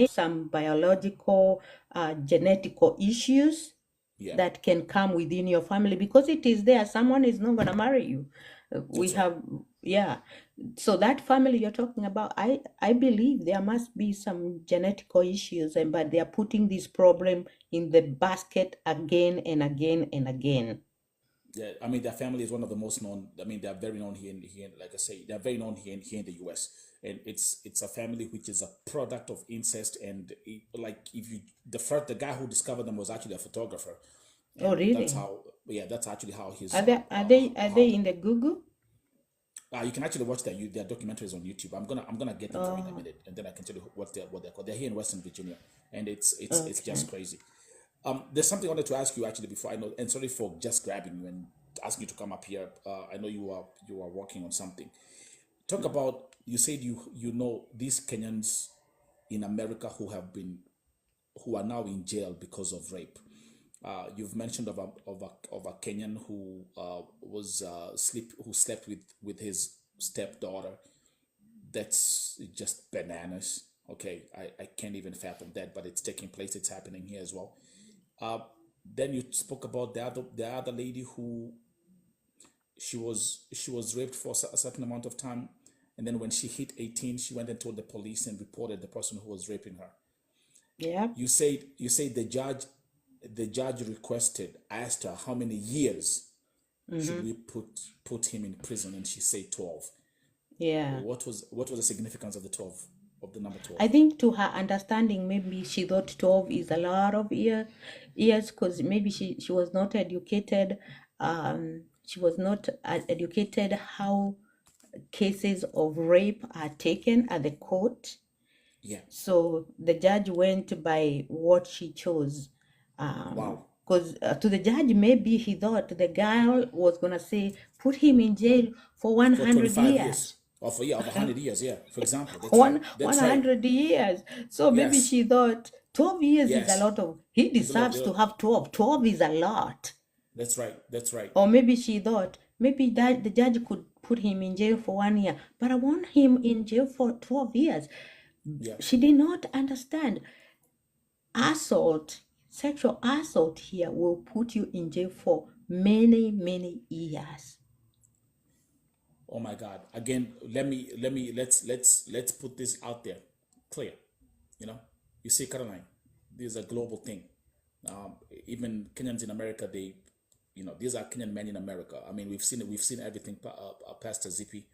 some biological, genetical issues Yeah, that can come within your family because it is there. Someone is not going to marry you. We that's right. have, yeah. So that family you're talking about, I believe there must be some genetical issues, and but they are putting this problem in the basket again and again and again. Yeah, I mean, their family is one of the most known. I mean, they're very known like I say, they're very known here in the U.S. And it's a family which is a product of incest. And like, if you the guy who discovered them was actually a photographer, Oh, and that's really? how. Yeah, that's actually how his Are they in the Google? you can actually watch their documentaries on YouTube. I'm gonna get them for you in a Oh, minute, and then I can tell you what they're called. They're here in Western Virginia, and it's okay. just crazy. There's something I wanted to ask you actually before I know, and sorry for just grabbing you and asking you to come up here. I know you are working on something. Talk about, you said you know these Kenyans in America who are now in jail because of rape. You've mentioned of a Kenyan who who slept with his stepdaughter. That's just bananas. Okay, I can't even fathom that, but it's taking place. It's happening here as well. Uh, then you spoke about the other lady who she was raped for a certain amount of time, and then when she hit 18, she went and told the police and reported the person who was raping her. Yeah. You said the judge asked her how many years should Mm-hmm. we put him in prison, and she said 12. Yeah. What was the significance of the 12, of the number I 12? think to her understanding, maybe she thought 12 is a lot of years, because maybe she was not educated. She was not educated how cases of rape are taken at the court. Yeah. So the judge went by what she chose. Wow. Because to the judge, maybe he thought the girl was going to say, put him in jail for For 100 25 years. years, or for, yeah, of 100 years, yeah, for example. That's right. One That's right. 100 years. So maybe Yes. she thought 12 years is a Yes. lot of, he It's a lot. deserves to have 12. 12 is a lot. That's right. That's right. Or maybe she thought, maybe that the judge could put him in jail for 1 year, but I want him in jail for 12 years. Yeah. She did not understand. Assault, sexual assault here will put you in jail for many, many years. Oh my God. Again, let's put this out there, clear. You know, you see, Caroline, this is a global thing. Um, Even Kenyans in America, these are Kenyan men in America. I mean, we've seen everything. Pastor Zippy.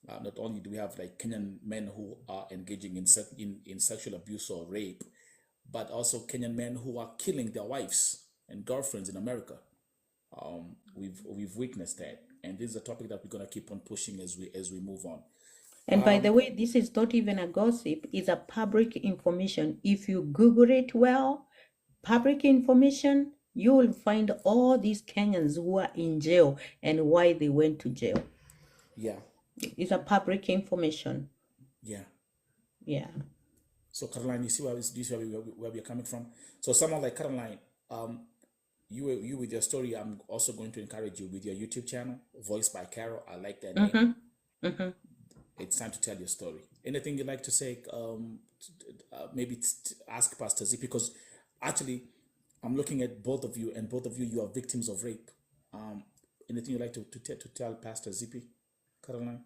Not only do we have like Kenyan men who are engaging in sexual abuse or rape, but also Kenyan men who are killing their wives and girlfriends in America. We've witnessed that, and this is a topic that we're gonna keep on pushing as we move on. And by the way, this is not even a gossip, it's a public information. If you Google it well, public information, you will find all these Kenyans who are in jail and why they went to jail. Yeah, It's a public information. yeah. Yeah. So Caroline, you see where we're coming from. So someone like Caroline, you with your story, I'm also going to encourage you with your YouTube channel, Voice by Carol. I like that name. Mm-hmm. Mm-hmm. It's time to tell your story. Anything you'd like to say? Maybe ask Pastor Z, because actually, I'm looking at both of you, and both of you, you are victims of rape. Um, Anything you'd like to tell Pastor Zippy, Caroline?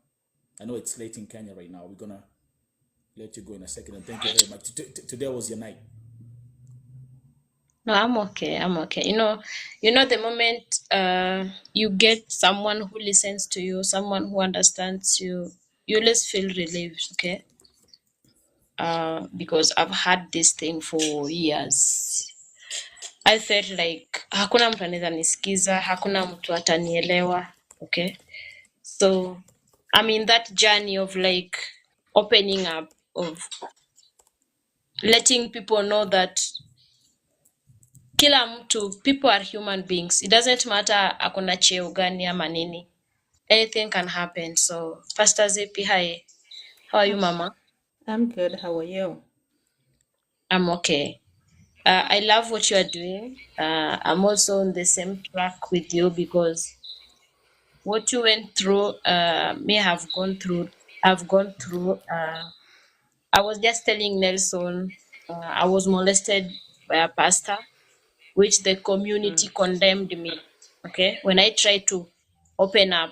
I know it's late in Kenya right now. We're gonna let you go in a second, and thank you very much. Today was your night. No, I'm okay. I'm okay. The moment you get someone who listens to you, someone who understands you, you always feel relieved, okay? Because I've had this thing for years. I felt like hakuna mtu anaweza nisikiza, hakuna mtu atanielewa, okay? So I'm in that journey of like opening up, of letting people know that kila mtu, people are human beings. It doesn't matter akona cheo gani ama nini. Anything can happen. So Pastor Zippy, hi. How are you, Mama? I'm good. How are you? I'm okay. I love what you are doing. I'm also on the same track with you because what you went through, may have gone through. I've gone through. I was just telling Nelson. I was molested by a pastor, which the community condemned me. Okay, when I tried to open up,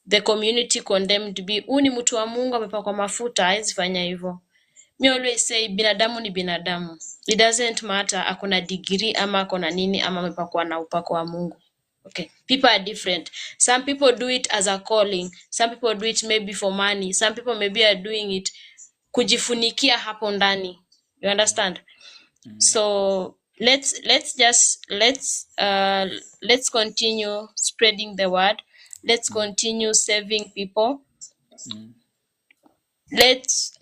the community condemned me. Huyu ni mtu wa Mungu, amepakwa mafuta, hawezi fanya hivyo. Me always say binadamu ni binadamu. It doesn't matter akona degree ama akona nini ama amepakwa na upako wa Mungu. Okay, people are different. Some people do it as a calling. Some people do it maybe for money. Some people maybe are doing it kujifunikia hapo ndani. You understand? So let's continue spreading the word. Let's continue saving people. Let's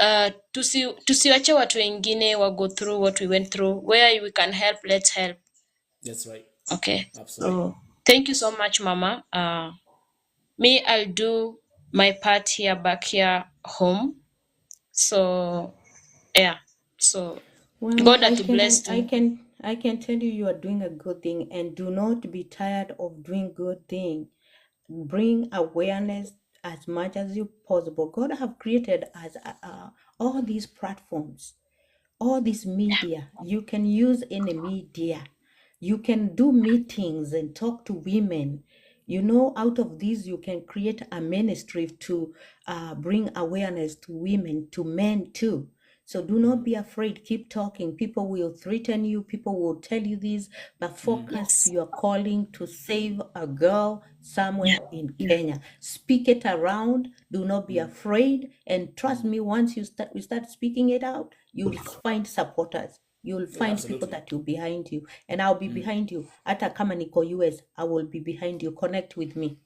tusiwache watu wengine wa go through what we went through. Where we can help, let's help. That's right. Okay. Absolutely. So thank you so much, Mama. Me, I'll do my part here back here home. So yeah. So Well, God I has blessed me. can tell you are doing a good thing, and do not be tired of doing good thing. Bring awareness as much as you possible. God have created as all these platforms, all this media. You can use any media. You can do meetings and talk to women. You know, out of these, you can create a ministry to bring awareness to women, to men too. So do not be afraid. Keep talking. People will threaten you. People will tell you this, but focus Yes. your calling to save a girl somewhere in Kenya. Speak it around. Do not be afraid. And trust me, once we start speaking it out, you'll find supporters. You'll Yeah, find people absolutely. that will be behind you. And I'll be behind you. Hata kama niko US, I will be behind you. Connect with me.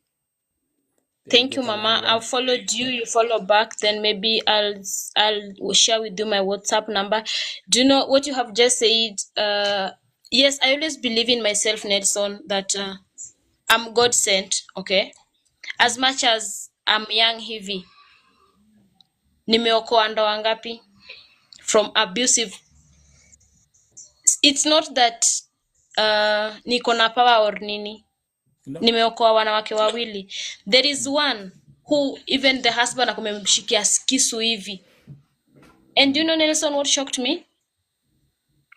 There you Thank go, you, Mama. I've followed you. You follow back. Then maybe I'll share with you my WhatsApp number. Do you know what you have just said? Yes, I always believe in myself, Nelson, that I'm God sent. Okay, as much as I'm young hivi, nimeokoa ndoa ngapi from abusive. It's not that niko na power or nini. No. Nimeokoa wanawake wawili. There is one who even the husband akumemshikia kisu hivi. And you know, Nelson, what shocked me?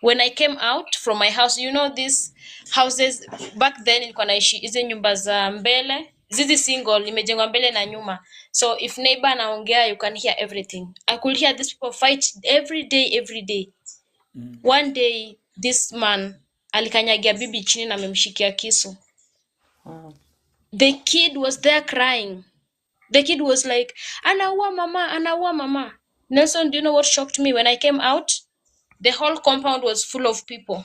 When I came out from my house, you know, these houses back then nilikuwa naishi hizi nyumba za mbele, zizi single imejengwa mbele na nyuma. So if neighbor anaongea, you can hear everything. I could hear these people fight every day. One day this man alikanyagia bibi chini na amemshikia kisu. Wow. The kid was there crying. The kid was like, anaua mama. Nelson, do you know what shocked me? When I came out, the whole compound was full of people.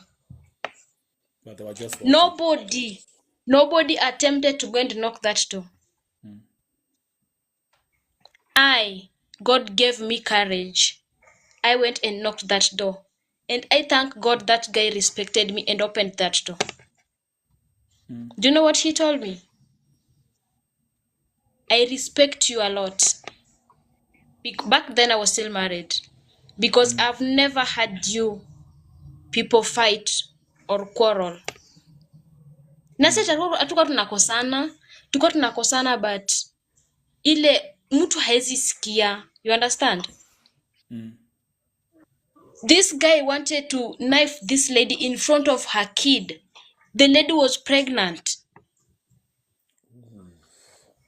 But they were just watching. Nobody attempted to go and knock that door. God gave me courage. I went and knocked that door. And I thank God that guy respected me and opened that door. Do you know what he told me? I respect you a lot. Back then I was still married. Because I've never had you people fight or quarrel. Na sasa hatukuwa tunakosana but ile mtu haezi sikia. You understand? This guy wanted to knife this lady in front of her kid. The lady was pregnant.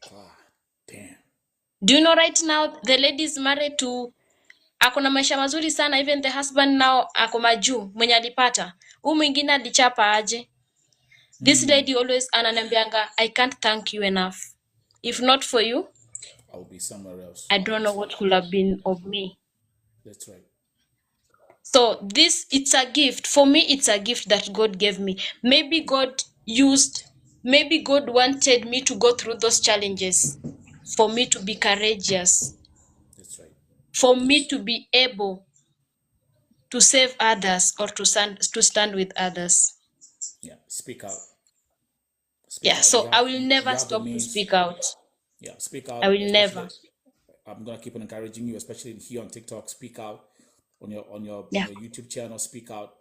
God damn. Do you know right now the lady is married to akona maisha mazuri sana, even the husband now ako majuu mwenye alipata. Huyu mwingine alichapa aje. This lady always ananiambianga, I can't thank you enough. If not for you, I'll be somewhere else. I don't know what could have been of me. That's right. So it's a gift. For me, it's a gift that God gave me. Maybe God wanted me to go through those challenges for me to be courageous, That's right. for me to be able to save others or to stand with others. Yeah. Speak out. Yeah, so I will never you have the stop to means. speak out. Yeah, speak I out. will never. I'm gonna keep on encouraging you, especially here on TikTok. Speak out on your Yeah. YouTube channel. Speak out.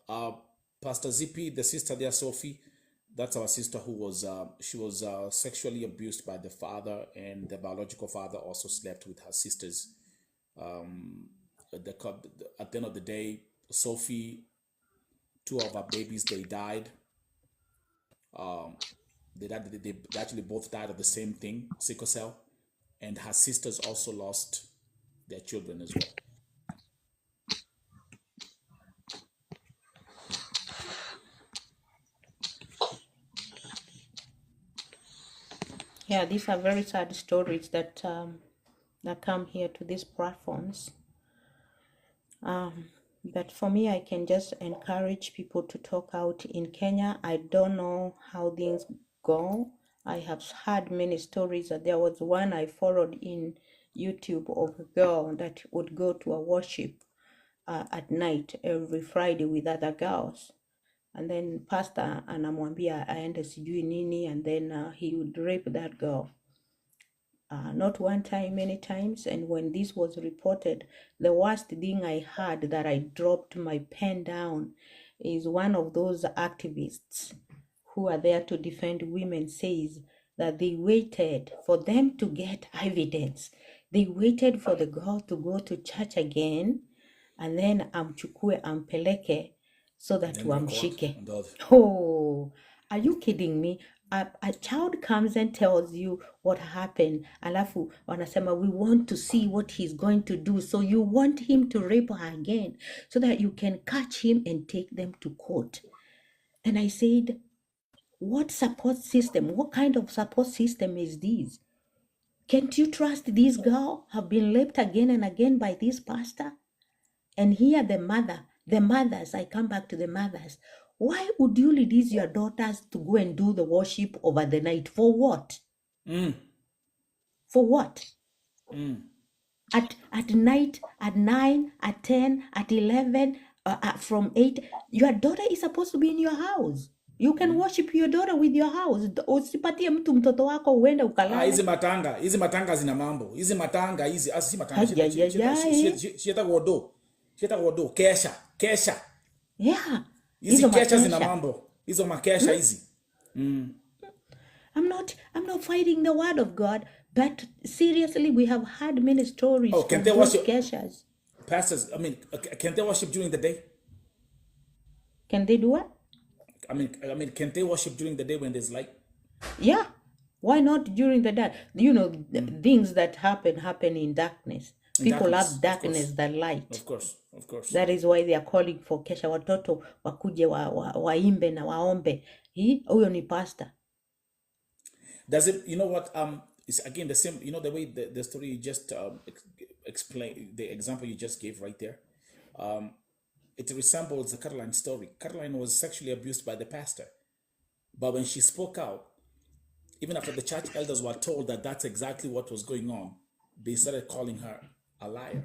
Pastor Zippy, the sister there, Sophie, that's our sister who was she was sexually abused by the father, and the biological father also slept with her sisters. At the end of the day, Sophie, two of her babies, they died. They actually both died of the same thing, sickle cell. And her sisters also lost their children as well. Yeah, these are very sad stories that come here to these platforms. But for me, I can just encourage people to talk out in Kenya. I don't know how things go. I have heard many stories. There was one I followed in YouTube of a girl that would go to a worship at night every Friday with other girls. And then pastor anamwambia aende sijui nini, and then he would rape that girl. Not one time, many times. And when this was reported, the worst thing I heard that I dropped my pen down is one of those activists who are there to defend women says that they waited for them to get evidence. They waited for the girl to go to church again, and then amchukue ampeleke so that Then record wamshike. and all. Oh, are you kidding me? A child comes and tells you what happened, alafu wanasema we want to see what he's going to do, so you want him to rape her again so that you can catch him and take them to court. And I said, what support system, what kind of support system is this? Can't you trust this girl have been raped again and again by this pastor? And here the mothers, I come back to the mothers. Why would you release your daughters to go and do the worship over the night? For what? For what? At night, at 9, at 10, at 11, from 8, your daughter is supposed to be in your house. You can worship your daughter with your house. Usipatie mtoto wako uende ukalale. Hizi matanga zina mambo. Hizi matanga hizi, si matanga. Sheta wodo, kesha. Yeah. Hizi kesha zina mambo. Hizo makesha hizi. I'm not fighting the word of God, but seriously, we have had many stories Can from they those worship keshas. pastors? Can they worship during the day? Can they do what? Can they worship during the day when there's light? Yeah. Why not during the day? You know, things that happen in darkness. People love darkness than light. Of course. That is why they are calling for kesha, watoto wakuje waimbe na waombe. Huyo ni pastor. Does it, you know what, it's again the same, you know, the way the story you just explain, the example you just gave right there, it resembles the Caroline story. Caroline was sexually abused by the pastor, but when she spoke out, even after the church elders were told that that's exactly what was going on, they started calling her a liar.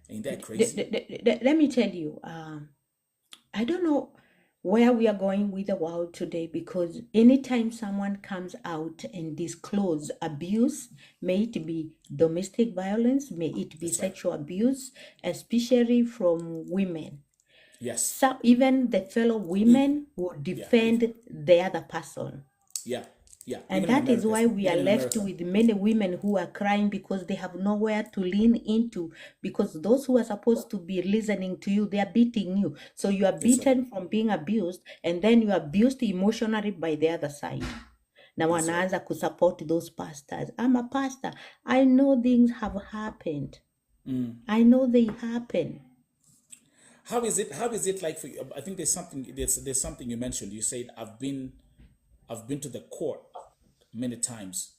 Ain't that crazy? Let me tell you, I don't know where we are going with the world today, because anytime someone comes out and disclose abuse, may it be domestic violence, may it be sexual abuse, especially from women. Yes. So even the fellow women will defend the other person. Yeah. And that is why we are left with many women who are crying because they have nowhere to lean into, because those who are supposed to be listening to you, they are beating you. So you are beaten from being abused, and then you are abused emotionally by the other side. Now wanaanza kusupport those pastors. I'm a pastor. I know things have happened. I know they happen. How is it like for you? I think there's something you mentioned. You said I've been to the court many times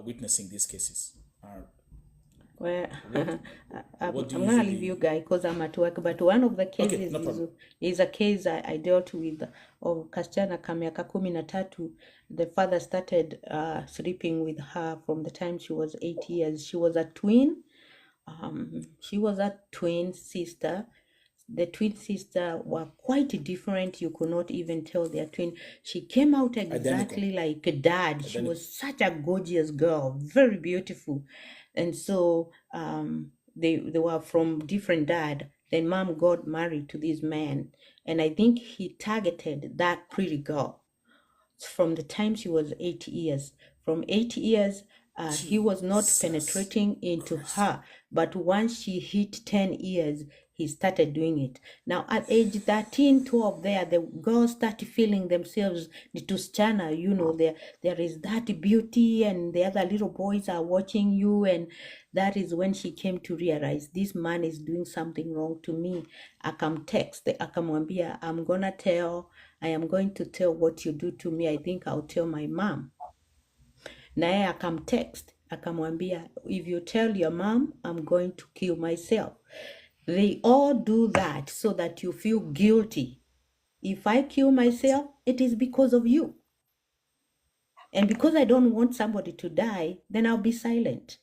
witnessing these cases. Well, I'm what do going to leave you guys because I'm at work, but one of the cases is a case I dealt with of kasichana ka miaka 13. The father started sleeping with her from the time she was 8 years. She was a twin. She was a twin sister. The twin sister were quite different. You could not even tell they are twin. She came out exactly like a dad. She was such a gorgeous girl, very beautiful. And so they were from different dad. Then mom got married to this man. And I think he targeted that pretty girl from the time she was 8 years. From 8 years, he was not penetrating into her. But once she hit 10 years, he started doing it. Now at age 13, 12, there, the girls started feeling themselves to channel, there is that beauty and the other little boys are watching you. And that is when she came to realize this man is doing something wrong to me. Akamwambia, I am going to tell what you do to me. I think I'll tell my mom. Naye akamtext akamwambia, if you tell your mom, I'm going to kill myself. They all do that so that you feel guilty. If I kill myself, it is because of you. And because I don't want somebody to die, then I'll be silent.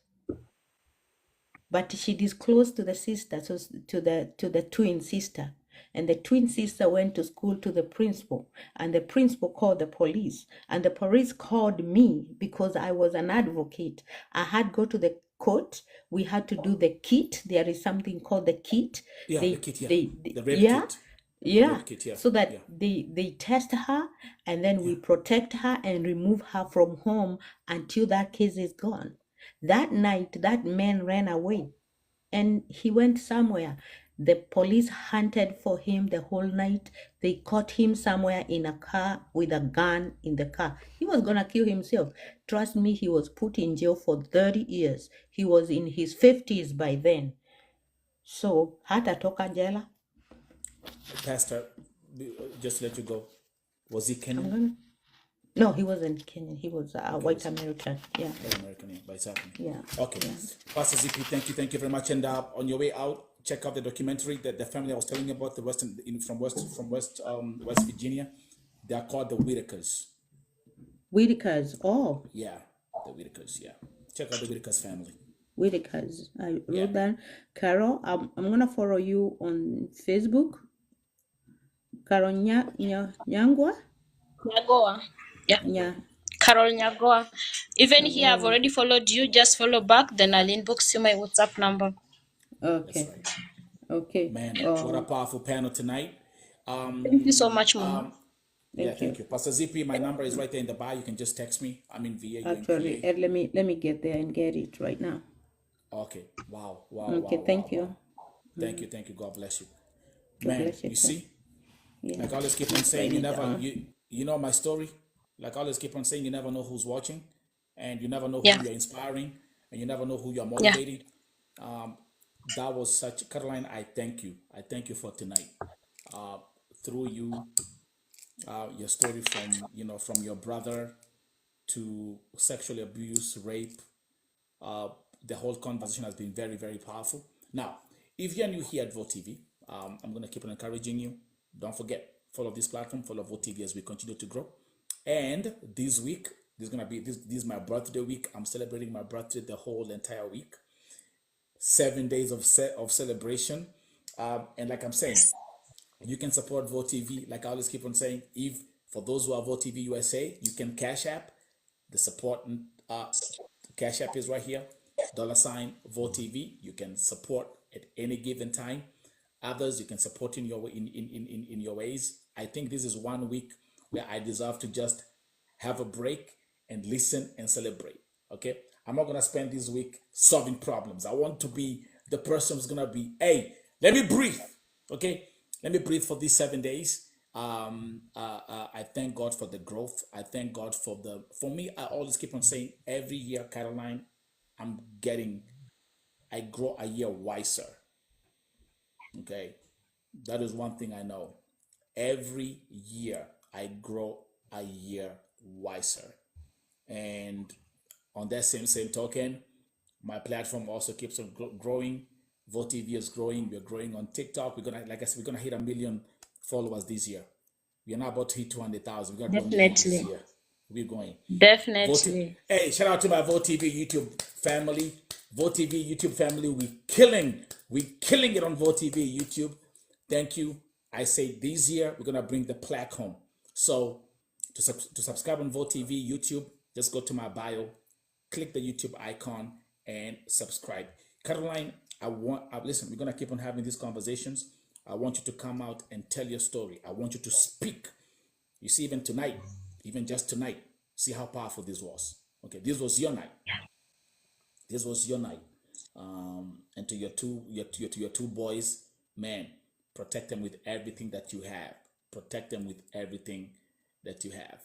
But she disclosed to the sister, so to the twin sister. And the twin sister went to school to the principal, and the principal called the police, and the police called me because I was an advocate. I had go to the court. We had to do the kit. There is something called the kit. Yeah, They, the kit, yeah. they, The rape yeah, kit. yeah. Rape kit, yeah. So that yeah. they test her, and then we protect her and remove her from home until that case is gone. That night, that man ran away and he went somewhere. The police hunted for him the whole night. They caught him somewhere in a car with a gun in the car. He was gonna kill himself. Trust me, he was put in jail for 30 years. He was in his 50s by then. So, hata toka jela. Pastor, just to let you go, was he I'm Kenyan? gonna. No, he wasn't Kenyan. He was a white was he? American. Yeah. White American, yeah, but it's happening. Yeah. Okay. Yeah. Pastor Zippy, thank you very much. And on your way out, check out the documentary that the family I was telling you about, the West Virginia. They are called the Whitakers. Whitakers. Oh, Yeah, the Whitakers. Yeah, check out the Whitakers family. Whitakers. I wrote that. Carol, I'm gonna follow you on Facebook. Carol Nyangwa. Nyagoa. Yeah. Yeah. Carol Nyagoa. Even here, I've already followed you. Just follow back, then I'll inbox you my WhatsApp number. Okay. That's right. Okay. Man, what a powerful panel tonight. Thank you so much, Mom. Yeah, thank you. Pastor Zippy, my number is right there in the bio. You can just text me. I'm in VA. Actually, Ed, let me get there and get it right now. Okay. Wow. Okay, thank you. Thank you. God bless you. God Man, bless you you too. see? Yeah. Like I always keep on saying, Write it down. you know my story. Like I always keep on saying, you never know who's watching, and you never know who Yeah. you're inspiring, and you never know who you're Yeah. motivating. That was such, Caroline. I thank you. I thank you for tonight. Through you, your story from your brother to sexual abuse, rape. The whole conversation has been very, very powerful. Now, if you're new here at Vote TV, I'm going to keep on encouraging you. Don't forget, follow this platform, follow Vote TV as we continue to grow. And this week, this is my birthday week. I'm celebrating my birthday the whole entire week. 7 days of celebration. And like I'm saying, you can support Vote TV. Like I always keep on saying, if for those who are Vote TV USA, you can Cash App. The support Cash App is right here. $Vote TV. You can support at any given time. Others you can support in your ways. I think this is 1 week where I deserve to just have a break and listen and celebrate. Okay, I'm not gonna spend this week solving problems. I want to be the person who's gonna be, hey, let me breathe. Okay, let me breathe for these 7 days. I thank God for the growth. I thank God for me. I always keep on saying every year, Caroline, I grow a year wiser. Okay, that is one thing I know. Every year I grow a year wiser. And on that same token, my platform also keeps on growing. Vote TV is growing. We're growing on TikTok. Like I said, we're gonna hit 1 million followers this year. We are not about to hit 200,000. We're gonna do 1 million this Definitely. year. We're going. Definitely. Hey, shout out to my Vote TV YouTube family. Vote TV YouTube family. We killing it on Vote TV YouTube. Thank you. I say this year we're gonna bring the plaque home. So to subscribe on Vote TV YouTube, just go to my bio, click the YouTube icon, and subscribe. Caroline, listen. We're gonna keep on having these conversations. I want you to come out and tell your story. I want you to speak. You see, even just tonight, see how powerful this was. Okay, this was your night. This was your night. And to your two boys, man, protect them with everything that you have. Protect them with everything that you have.